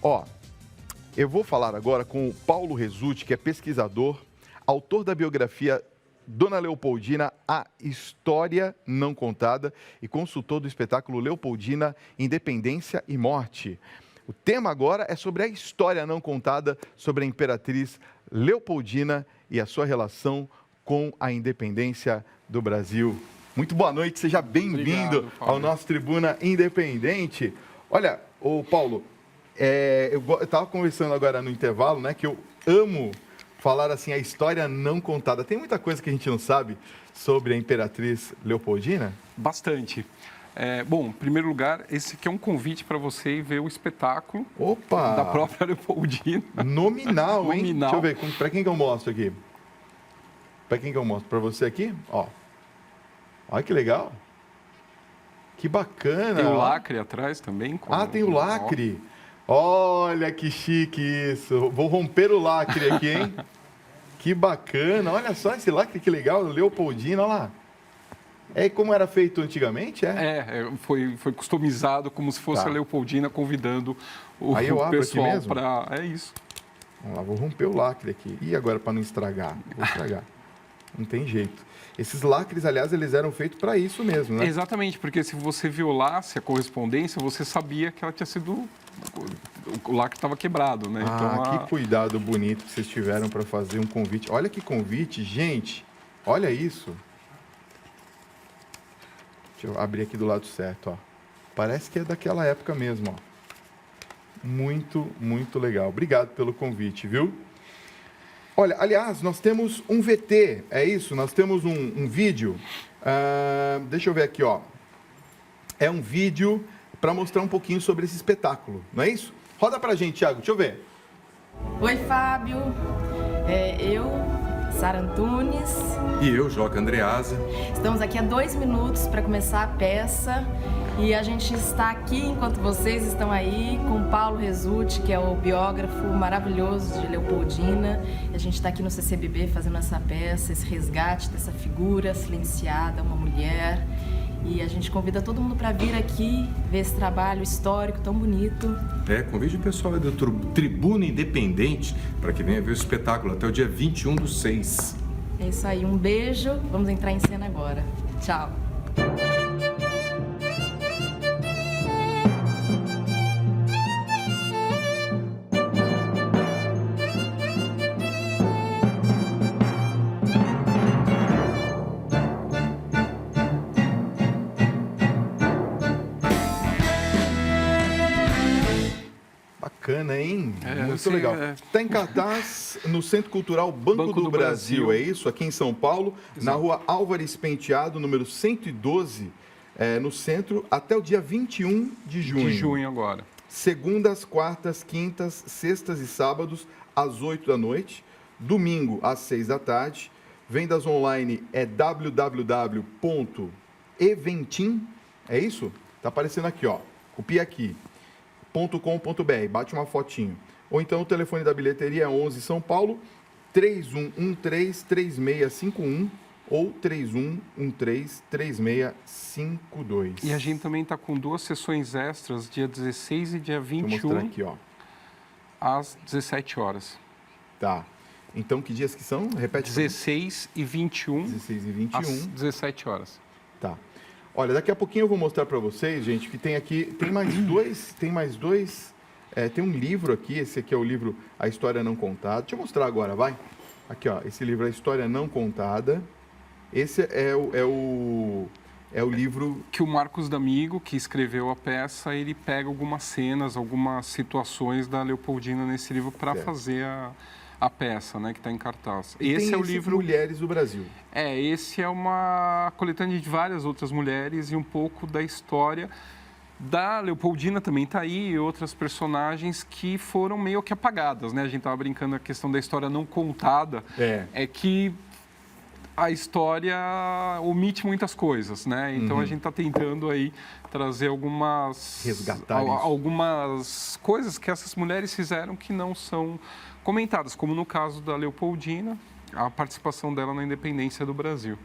Ó, eu vou falar agora com o Paulo Resulti, que é pesquisador, autor da biografia Dona Leopoldina, A História Não Contada, e consultor do espetáculo Leopoldina, Independência e Morte. O tema agora é sobre a história não contada sobre a imperatriz Leopoldina e a sua relação com a independência do Brasil. Muito boa noite, seja bem-vindo ao nosso Tribuna Independente. Olha, ô Paulo, eu estava conversando agora no intervalo, né, que eu amo falar assim a história não contada. Tem muita coisa que a gente não sabe sobre a imperatriz Leopoldina? Bastante. Bom, em primeiro lugar, esse aqui é um convite para você ir ver o espetáculo da própria Leopoldina. Nominal, hein? Nominal. Deixa eu ver, para quem que eu mostro aqui? Para quem que eu mostro? Para você aqui? Ó. Olha que legal. Que bacana. Tem o lacre atrás também. Tem o lacre. Olha que chique isso. Vou romper o lacre aqui, hein? Que bacana. Olha só esse lacre, que legal. Leopoldina, olha lá. É como era feito antigamente, foi customizado como se fosse a Leopoldina convidando o pessoal para... É isso. Vamos lá, vou romper o lacre aqui. E agora, para não estragar? Vou estragar. Não tem jeito. Esses lacres, aliás, eles eram feitos para isso mesmo, né? Exatamente, porque se você violasse a correspondência, você sabia que ela tinha sido... O lacre estava quebrado, né? Que cuidado bonito que vocês tiveram para fazer um convite. Olha que convite, gente. Olha isso. Deixa eu abrir aqui do lado certo, ó. Parece que é daquela época mesmo, ó. Muito, muito legal. Obrigado pelo convite, viu? Olha, aliás, nós temos um VT, é isso? Nós temos um vídeo. Deixa eu ver aqui, ó. É um vídeo para mostrar um pouquinho sobre esse espetáculo, não é isso? Roda pra gente, Thiago, deixa eu ver. Oi, Fábio. Eu, Sara Antunes. E eu, Joca Andreasa. Estamos aqui há 2 minutos para começar a peça. E a gente está aqui, enquanto vocês estão aí, com Paulo Resulti, que é o biógrafo maravilhoso de Leopoldina. E a gente está aqui no CCBB fazendo essa peça, esse resgate dessa figura silenciada, uma mulher. E a gente convida todo mundo para vir aqui ver esse trabalho histórico tão bonito. Convide o pessoal do Tribuna Independente para que venha ver o espetáculo até o dia 21/6. É isso aí, um beijo. Vamos entrar em cena agora. Tchau. Bacana, hein? Muito legal. Está em cartaz no Centro Cultural Banco do Brasil, é isso? Aqui em São Paulo, na rua Álvares Penteado, número 112, no centro, até o dia 21 de junho. De junho agora. Segundas, quartas, quintas, sextas e sábados, às 8 da noite. Domingo, às 6 da tarde. Vendas online é www.eventim, é isso? Está aparecendo aqui, ó. Copia aqui. .com.br, bate uma fotinho. Ou então o telefone da bilheteria é 11 São Paulo, 3113-3651 ou 3113-3652. E a gente também está com 2 sessões extras, dia 16 e dia 21, Vou mostrar aqui, ó. Às 17 horas. Tá. Então, que dias que são? Repete. 16 e 21. 16 e 21. Às 17 horas. Tá. Olha, daqui a pouquinho eu vou mostrar para vocês, gente, que tem aqui, tem mais dois, tem um livro aqui, esse aqui é o livro A História Não Contada. Deixa eu mostrar agora, vai. Aqui, ó, esse livro A História Não Contada. Esse é o livro... Que o Marcos D'Amigo, que escreveu a peça, ele pega algumas cenas, algumas situações da Leopoldina nesse livro para fazer a peça, né, que está em cartaz. Esse é o livro Mulheres do Brasil. Esse é uma coletânea de várias outras mulheres e um pouco da história da Leopoldina também está aí, e outras personagens que foram meio que apagadas, né? A gente estava brincando a questão da história não contada, é que a história omite muitas coisas, né? Então a gente está tentando aí trazer algumas coisas que essas mulheres fizeram que não são comentadas, como no caso da Leopoldina, a participação dela na independência do Brasil.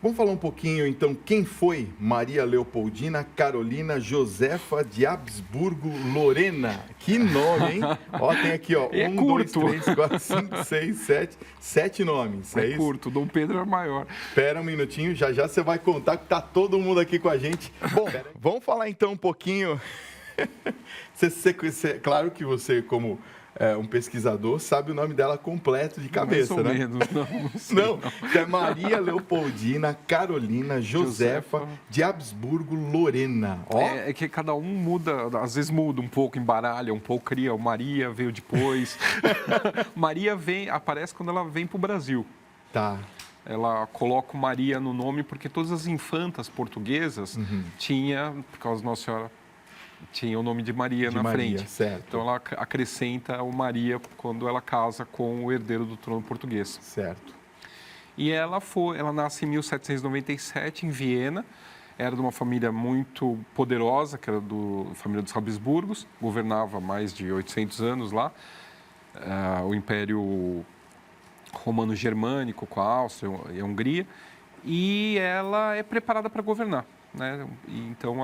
Vamos falar um pouquinho, então, quem foi Maria Leopoldina Carolina Josefa de Habsburgo Lorena? Que nome, hein? Ó, tem aqui, ó, É 1, 2, curto. 3, 4, 5, 6, 7, 7 nomes. É isso? curto, Dom Pedro é maior. Espera um minutinho, já já você vai contar que tá todo mundo aqui com a gente. Bom, vamos falar então um pouquinho. Claro que você, como um pesquisador, sabe o nome dela completo de cabeça, Mais ou né? menos, não sei. Não, que é Maria Leopoldina Carolina Josefa de Habsburgo Lorena. Ó, É que cada um muda, às vezes muda um pouco, embaralha um pouco, cria. O Maria veio depois. Maria aparece quando ela vem para o Brasil. tá. Ela coloca o Maria no nome porque todas as infantas portuguesas tinha, por causa da Nossa Senhora, tinha o nome de Maria De na Maria, frente. certo. Então ela acrescenta o Maria quando ela casa com o herdeiro do trono português. Certo. E ela nasce em 1797 em Viena. Era de uma família muito poderosa, que era da família dos Habsburgos, governava mais de 800 anos lá. O Império Romano-Germânico com a Áustria e a Hungria. E ela é preparada para governar, né? Então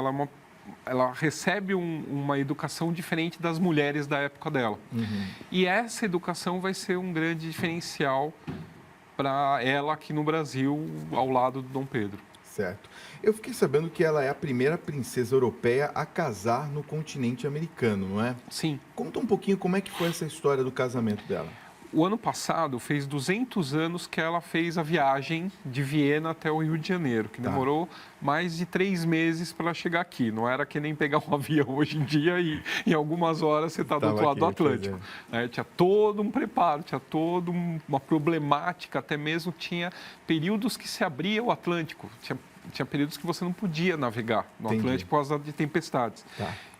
ela recebe uma educação diferente das mulheres da época dela. E essa educação vai ser um grande diferencial para ela aqui no Brasil, ao lado do Dom Pedro. Certo. Eu fiquei sabendo que ela é a primeira princesa europeia a casar no continente americano, não é? Sim. Conta um pouquinho como é que foi essa história do casamento dela. O ano passado fez 200 anos que ela fez a viagem de Viena até o Rio de Janeiro, que demorou mais de 3 meses para ela chegar aqui. Não era que nem pegar um avião hoje em dia e em algumas horas você está do outro lado do Atlântico. Tinha todo um preparo, tinha toda uma problemática, até mesmo tinha períodos que se abria o Atlântico. Tinha períodos que você não podia navegar no Atlântico por causa de tempestades.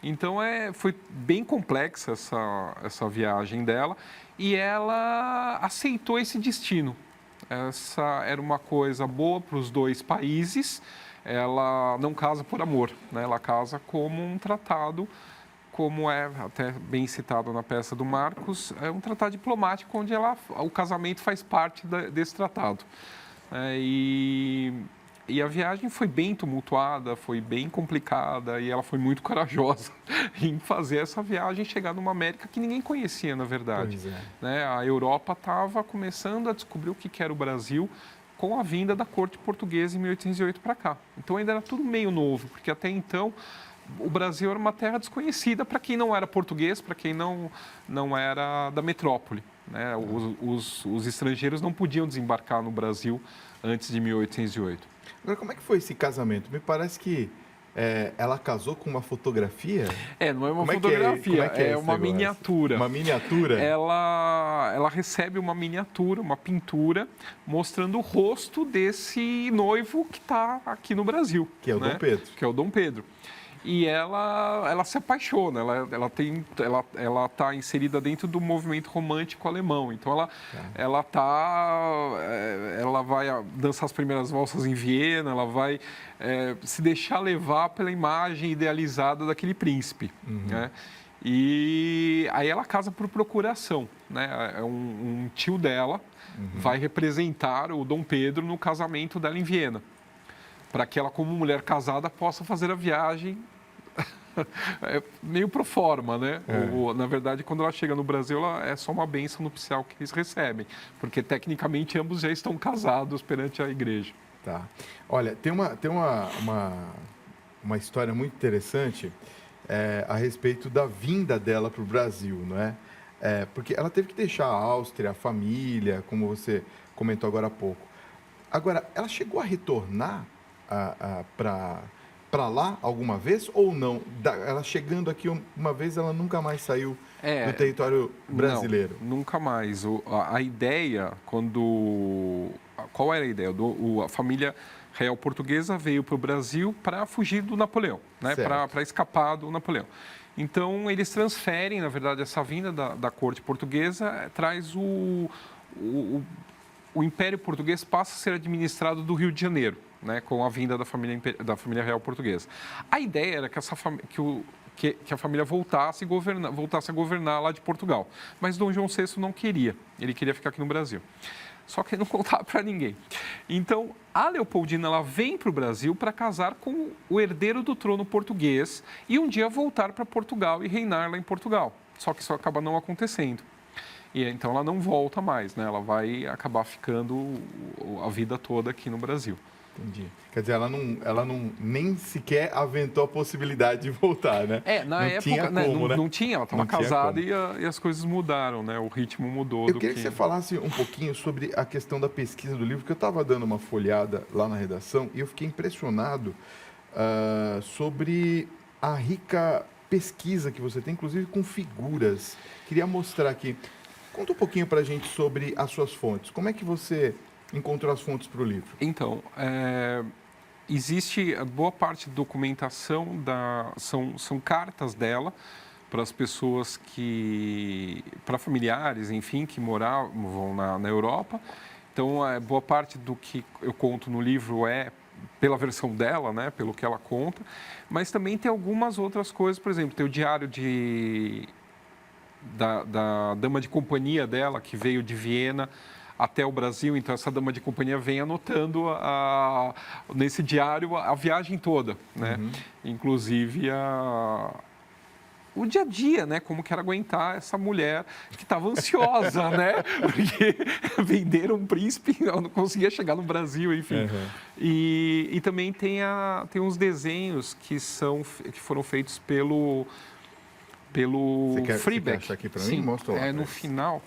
Então, foi bem complexa essa viagem dela e ela aceitou esse destino. Essa era uma coisa boa para os dois países. Ela não casa por amor, né? Ela casa como um tratado, como é até bem citado na peça do Marcos, é um tratado diplomático onde o casamento faz parte desse tratado. E a viagem foi bem tumultuada, foi bem complicada e ela foi muito corajosa em fazer essa viagem e chegar numa América que ninguém conhecia, na verdade. A Europa estava começando a descobrir o que era o Brasil com a vinda da corte portuguesa em 1808 para cá. Então ainda era tudo meio novo, porque até então o Brasil era uma terra desconhecida para quem não era português, para quem não era da metrópole. Os estrangeiros não podiam desembarcar no Brasil antes de 1808. Agora, como é que foi esse casamento? Me parece que ela casou com uma fotografia? Não é uma fotografia, é uma negócio? miniatura. Uma miniatura? Ela recebe uma miniatura, uma pintura, mostrando o rosto desse noivo que está aqui no Brasil. Que é o Dom Pedro. Que é o Dom Pedro. E ela se apaixona, ela está inserida dentro do movimento romântico alemão. Então, ela vai dançar as primeiras valsas em Viena, ela vai se deixar levar pela imagem idealizada daquele príncipe. Né? E aí ela casa por procuração. Né? Um tio dela vai representar o Dom Pedro no casamento dela em Viena, para que ela, como mulher casada, possa fazer a viagem meio pro forma, né? Na verdade, quando ela chega no Brasil, ela é só uma bênção nupcial que eles recebem, porque tecnicamente ambos já estão casados perante a igreja. Tá. Olha, tem uma história muito interessante a respeito da vinda dela para o Brasil, não é? Porque ela teve que deixar a Áustria, a família, como você comentou agora há pouco. Agora, ela chegou a retornar para lá alguma vez ou não? Ela chegando aqui uma vez, ela nunca mais saiu do território brasileiro? Não, nunca mais. A ideia, qual era a ideia? A família real portuguesa veio para o Brasil para fugir do Napoleão, né? Para escapar do Napoleão. Então, eles transferem, na verdade, essa vinda da corte portuguesa, traz o Império Português passa a ser administrado do Rio de Janeiro, né, com a vinda da família real portuguesa. A ideia era que a família voltasse a governar lá de Portugal. Mas Dom João VI não queria, ele queria ficar aqui no Brasil. Só que ele não contava para ninguém. Então, a Leopoldina ela vem para o Brasil para casar com o herdeiro do trono português e um dia voltar para Portugal e reinar lá em Portugal. Só que isso acaba não acontecendo. E então ela não volta mais, né? Ela vai acabar ficando a vida toda aqui no Brasil. Entendi. Quer dizer, ela não nem sequer aventou a possibilidade de voltar, né? Na não época, tinha né? como, né? Não tinha, ela estava casada e as coisas mudaram, né? O ritmo mudou. Eu queria que você falasse um pouquinho sobre a questão da pesquisa do livro, porque eu estava dando uma folhada lá na redação e eu fiquei impressionado sobre a rica pesquisa que você tem, inclusive com figuras. Queria mostrar aqui. Conta um pouquinho para a gente sobre as suas fontes. Como é que você encontrou as fontes para o livro? Então, existe boa parte da documentação, são cartas dela para as pessoas para familiares, enfim, que moravam na Europa. Então, boa parte do que eu conto no livro é pela versão dela, né, pelo que ela conta, mas também tem algumas outras coisas, por exemplo, tem o diário da dama de companhia dela, que veio de Viena até o Brasil. Então, essa dama de companhia vem anotando nesse diário a viagem toda, né? Inclusive o dia a dia, né? Como que era aguentar essa mulher que estava ansiosa, né? Porque venderam um príncipe, ela não conseguia chegar no Brasil, enfim. E também tem uns desenhos que foram feitos pelo Freebeck. Você quer achar aqui para mim? Mostra lá. No final,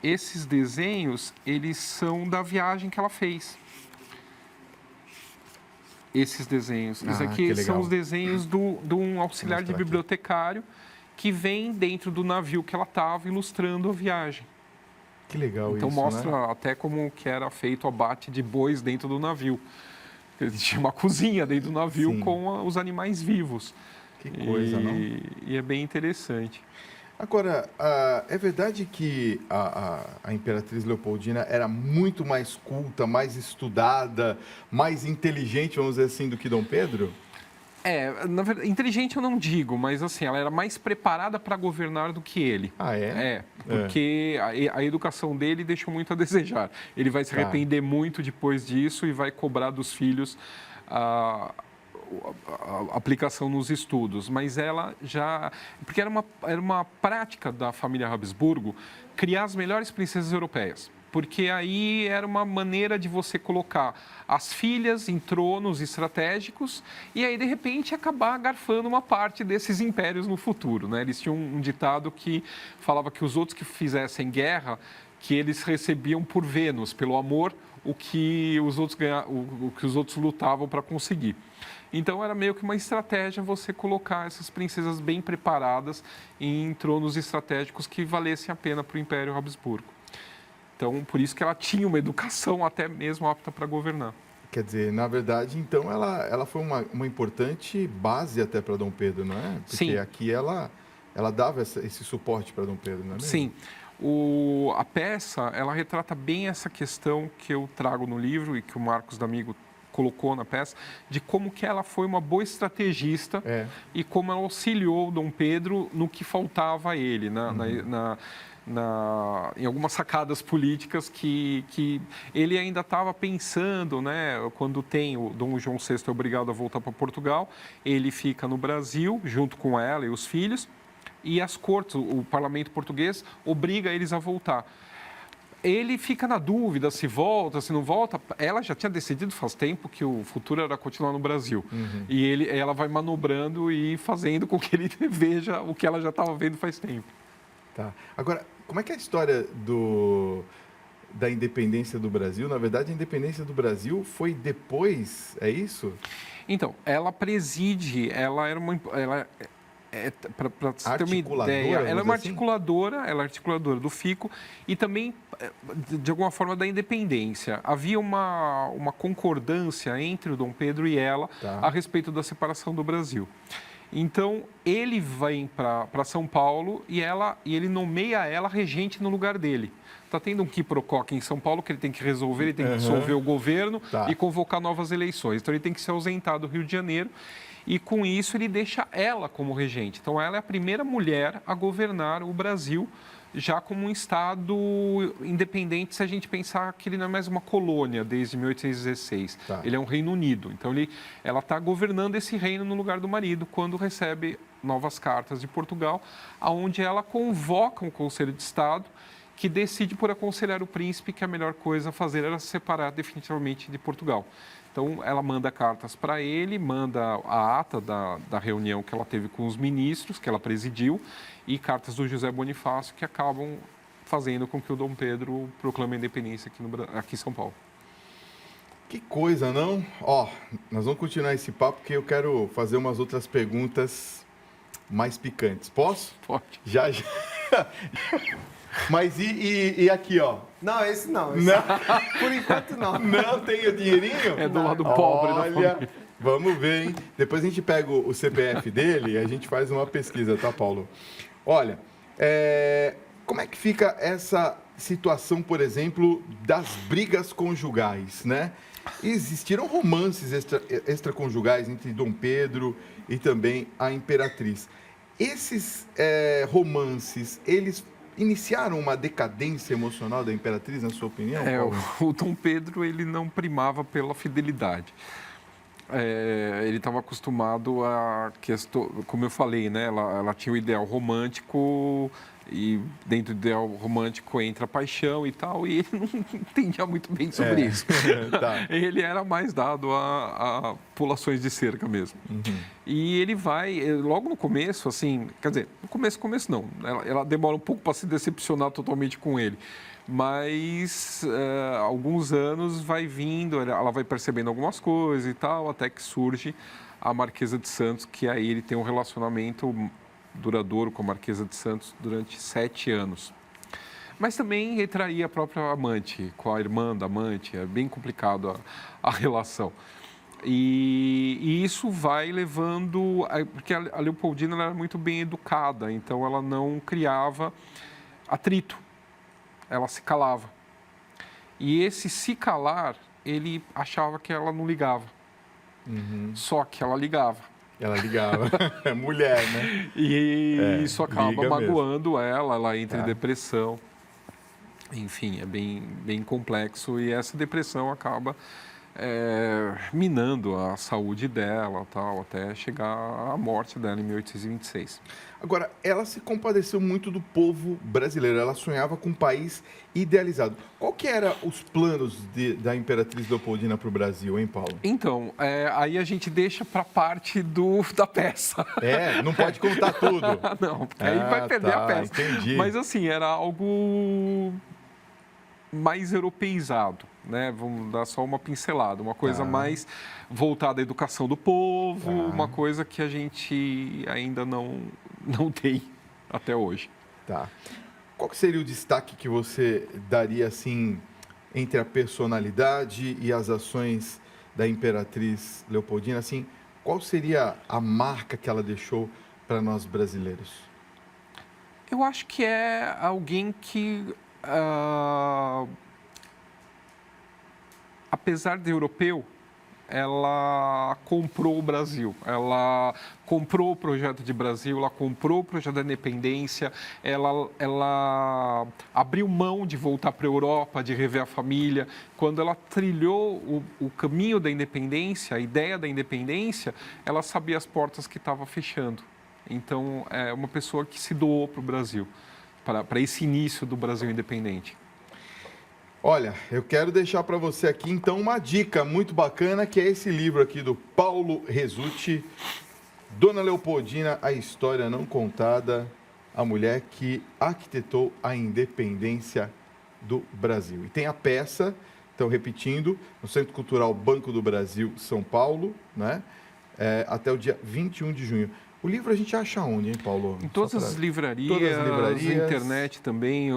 esses desenhos, eles são da viagem que ela fez. Esses desenhos. Isso aqui são os desenhos de um auxiliar de bibliotecário que vem dentro do navio que ela estava ilustrando a viagem. Que legal então, isso, mostra né? até como que era feito o abate de bois dentro do navio. Tinha uma cozinha dentro do navio com os animais vivos. Que coisa, não? E é bem interessante. Agora, é verdade que a Imperatriz Leopoldina era muito mais culta, mais estudada, mais inteligente, vamos dizer assim, do que Dom Pedro? Na verdade, inteligente eu não digo, mas assim, ela era mais preparada para governar do que ele. Ah, é? Porque a educação dele deixou muito a desejar. Ele vai se arrepender muito depois disso e vai cobrar dos filhos a aplicação nos estudos, mas ela já... Porque era uma prática da família Habsburgo criar as melhores princesas europeias, porque aí era uma maneira de você colocar as filhas em tronos estratégicos e aí, de repente, acabar garfando uma parte desses impérios no futuro, né? Eles tinham um ditado que falava que os outros que fizessem guerra, que eles recebiam por Vênus, pelo amor, o que os outros lutavam para conseguir. Então, era meio que uma estratégia você colocar essas princesas bem preparadas em tronos estratégicos que valessem a pena para o Império Habsburgo. Então, por isso que ela tinha uma educação até mesmo apta para governar. Quer dizer, na verdade, então, ela foi uma importante base até para Dom Pedro, não é? Porque Sim. aqui ela dava esse suporte para Dom Pedro, não é mesmo? Sim. A peça, ela retrata bem essa questão que eu trago no livro e que o Marcos D'Amigo colocou na peça, de como que ela foi uma boa estrategista e como ela auxiliou Dom Pedro no que faltava a ele, em algumas sacadas políticas que ele ainda estava pensando, né? Quando o Dom João VI é obrigado a voltar para Portugal, ele fica no Brasil, junto com ela e os filhos, e as cortes, o parlamento português, obriga eles a voltar. Ele fica na dúvida se volta, se não volta. Ela já tinha decidido faz tempo que o futuro era continuar no Brasil. E ela vai manobrando e fazendo com que ele veja o que ela já estava vendo faz tempo. Tá. Agora, como é que é a história da independência do Brasil? Na verdade, a independência do Brasil foi depois, é isso? Então, ela preside, ela era uma... Para você ter uma ideia, ela é uma articuladora, ela é articuladora do FICO e também, de alguma forma, da independência. Havia uma concordância entre o Dom Pedro e ela a respeito da separação do Brasil. Então, ele vem para São Paulo e ele nomeia ela regente no lugar dele. Está tendo um quiprocó aqui em São Paulo que ele tem que resolver, ele tem que dissolver o governo e convocar novas eleições. Então, ele tem que se ausentar do Rio de Janeiro. E, com isso, ele deixa ela como regente. Então, ela é a primeira mulher a governar o Brasil já como um Estado independente, se a gente pensar que ele não é mais uma colônia desde 1816. Tá. Ele é um Reino Unido. Então, ela está governando esse reino no lugar do marido quando recebe novas cartas de Portugal, onde ela convoca um Conselho de Estado que decide por aconselhar o príncipe que a melhor coisa a fazer era se separar definitivamente de Portugal. Então, ela manda cartas para ele, manda a ata da reunião que ela teve com os ministros, que ela presidiu, e cartas do José Bonifácio, que acabam fazendo com que o Dom Pedro proclame a independência aqui em São Paulo. Que coisa, não? Ó, nós vamos continuar esse papo, porque eu quero fazer umas outras perguntas mais picantes. Posso? Pode. Já. Mas e aqui, ó? Não, esse não. Por enquanto, não. Não tem o dinheirinho? É do lado pobre da família. Vamos ver, hein? Depois a gente pega o CPF dele e a gente faz uma pesquisa, tá, Paulo? Olha, como é que fica essa situação, por exemplo, das brigas conjugais, né? Existiram romances extraconjugais entre Dom Pedro e também a Imperatriz. Esses romances, eles iniciaram uma decadência emocional da Imperatriz, na sua opinião, Paulo? O Dom Pedro, ele não primava pela fidelidade. Ele estava acostumado a como eu falei, né? Ela tinha o ideal romântico e dentro do ideal romântico entra a paixão e tal, e ele não entendia muito bem sobre isso. Tá. Ele era mais dado a pulações de cerca mesmo. Uhum. E ele vai, logo no começo, assim, quer dizer, no começo não, ela demora um pouco para se decepcionar totalmente com ele. Mas alguns anos vai vindo, ela vai percebendo algumas coisas e tal, até que surge a Marquesa de Santos, que aí ele tem um relacionamento duradouro com a Marquesa de Santos durante 7 anos. Mas também retraía a própria amante, com a irmã da amante, é bem complicado a relação. E isso vai levando, porque a Leopoldina ela era muito bem educada, então ela não criava atrito. Ela se calava. E esse se calar, ele achava que ela não ligava. Uhum. Só que ela ligava. Ela ligava. É mulher, né? E isso acaba magoando mesmo. ela entra em depressão. Enfim, é bem complexo. E essa depressão acaba minando a saúde dela, tal, até chegar à morte dela em 1826. Agora, ela se compadeceu muito do povo brasileiro. Ela sonhava com um país idealizado. Qual que eram os planos da Imperatriz Leopoldina para o Brasil, hein, Paulo? Então, aí a gente deixa para a parte da peça. Não pode contar tudo. Não, porque aí vai perder a peça. Entendi. Mas, assim, era algo mais europeizado, né? Vamos dar só uma pincelada, uma coisa mais voltada à educação do povo, uma coisa que a gente ainda não tem até hoje. Tá. Qual que seria o destaque que você daria, assim, entre a personalidade e as ações da Imperatriz Leopoldina? Assim, qual seria a marca que ela deixou para nós brasileiros? Eu acho que é alguém que, apesar de europeu, ela comprou o Brasil, ela comprou o projeto de Brasil, ela comprou o projeto da independência, ela abriu mão de voltar para a Europa, de rever a família. Quando ela trilhou o caminho da independência, a ideia da independência, ela sabia as portas que estava fechando. Então, é uma pessoa que se doou para o Brasil, para esse início do Brasil independente. Olha, eu quero deixar para você aqui, então, uma dica muito bacana, que é esse livro aqui do Paulo Resutti, Dona Leopoldina, a História Não Contada, a mulher que arquitetou a independência do Brasil. E tem a peça, então, repetindo, no Centro Cultural Banco do Brasil, São Paulo, né? Até o dia 21 de junho. O livro a gente acha onde, hein, Paulo? Em todas as livrarias, internet também,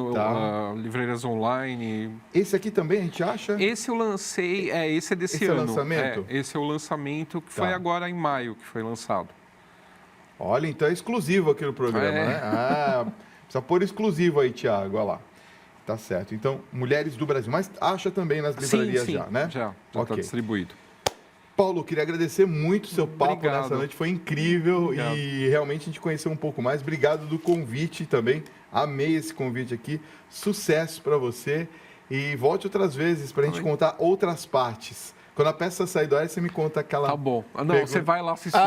livrarias online. Esse aqui também a gente acha? Esse eu lancei, esse é desse ano. Esse é o lançamento? Esse é o lançamento que foi agora em maio que foi lançado. Olha, então é exclusivo aqui no programa, né? Precisa pôr exclusivo aí, Thiago, olha lá. Tá certo. Então, Mulheres do Brasil. Mas acha também nas livrarias sim, já, né? Já está distribuído. Paulo, queria agradecer muito o seu papo Obrigado. nessa noite, foi incrível Obrigado. e realmente a gente conheceu um pouco mais. Obrigado do convite também, amei esse convite aqui. Sucesso para você e volte outras vezes para a gente contar outras partes. Quando a peça sair do ar, você me conta aquela... Tá bom. Não, você vai lá assistir.